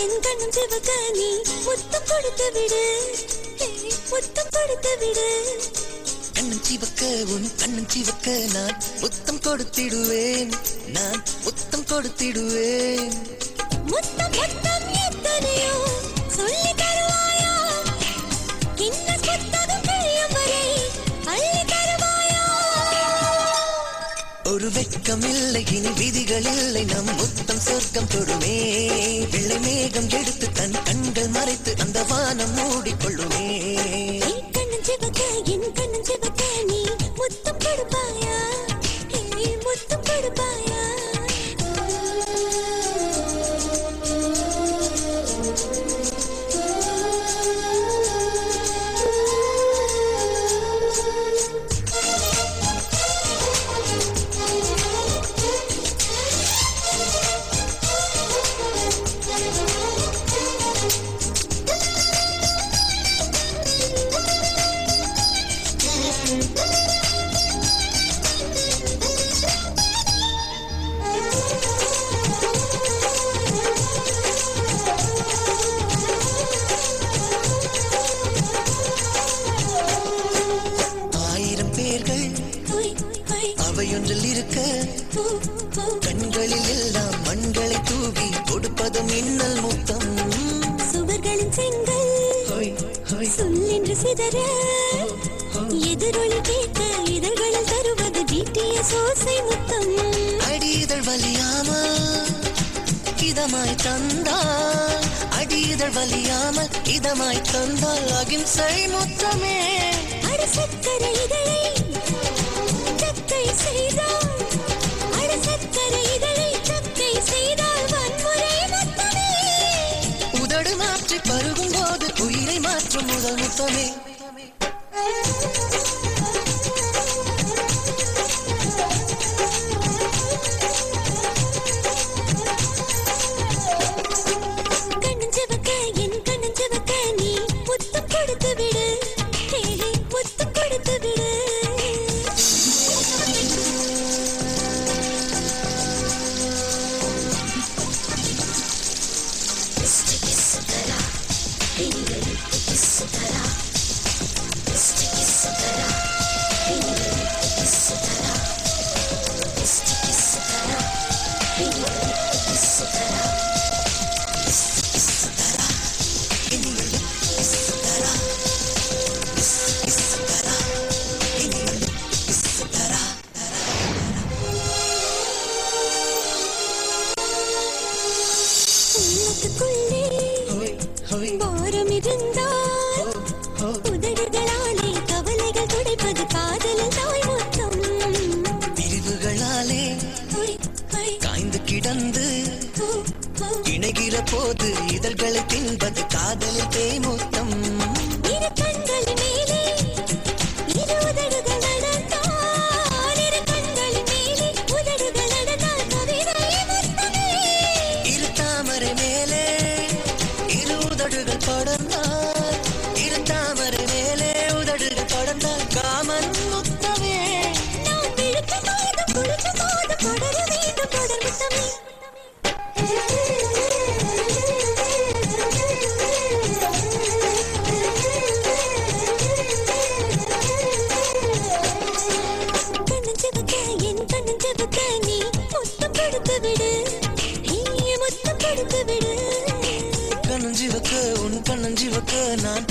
என் கண்ணும் சிவக்க நீ முத்தம் கொடுத்து விடு, முத்தம் கொடுத்து விடு. கண்ணன் சிவக்க உன் கண்ணன் சிவக்க நான் முத்தம் கொடுத்திடுவேன், நான் முத்தம் கொடுத்திடுவேன். முத்தம் முத்தம் எத்தனையோ சொல்லி தருவாயா, என்ன புத்தகம் பிழியும் வரை அள்ளி தருவாயா. ஒரு வெட்கம் இல்லை இனி விதிகள் இல்லை, நம் முத்தம் சொர்க்கம் தொடுமே. வெள்ளை மேகம் எடுத்து தன் கண்கள் மறைத்து அந்த வானம் மூடிக்கொள்ளுமே. என் கண்ணன் சிவக்க என் கண்ணன் சிவக்க நீ முத்தம் கொடுப்பாயா, முத்தம் கொடுப்பாயா. அவையொன்றில் இருக்க கண்களில் எல்லாம் மண்களை தூவி கொடுப்பது மின்னல் முத்தம். சுவர்களின் செங்கல் சொல்லென்று சிதற எதிரொலி கேட்க இதழ்களில் தருவது வீட்டிய சோசை முத்தம். அடிதழ் வலியாமல் இதமாய் தந்தால், அடிதழ் வலியாமல் இதமாய் தந்தால் அகிம்சை முத்தமே. அட சக்கரை இதழை சக்கை செய்தால், அட சக்கரை இதழை சக்கை செய்தால் வன்முறை முத்தமே. உதடு மாற்றி பருகும் போது உயிரை மாற்றும் முதல் முத்தமே. கண்ணன் சிவக்க என் கண்ணன் சிவக்க நீ முத்தம் கொடுத்து விடு, முத்தம் கொடுத்து விடு. பாரம் இருந்தால் உதடுகளாலே கவலைகள் துடைப்பது காதலின் தாய் முத்தம். பிரிவுகளாலே காய்ந்து கிடந்து இணைகிற போது இதழ்களை தின்பது காதலில் தேமுத்தம். இரு கண்களின் மேலே இரு உதடுகள் நடந்தால், இரு கண்களின் மேலே உதடுகள் நடந்தால் கவிதை முத்தமே. இரு தாமரை மேலே இரு உதடுகள் படர்ந்தால், இரு தாமரை மேலே உதடுகள் படர்ந்தால் காமன் முத்தமே. நான் விழுக்கும் போது குளிக்கும் போது படர வேண்டும் தொடர் முத்தமே. கண்ணன் சிவக்க என் கண்ணன் சிவக்க நீ முத்தம் கொடுத்து விடு, முத்தம் கொடுத்து விடு. கண்ணன் சிவக்க உன் கண்ணன் சிவக்க நான்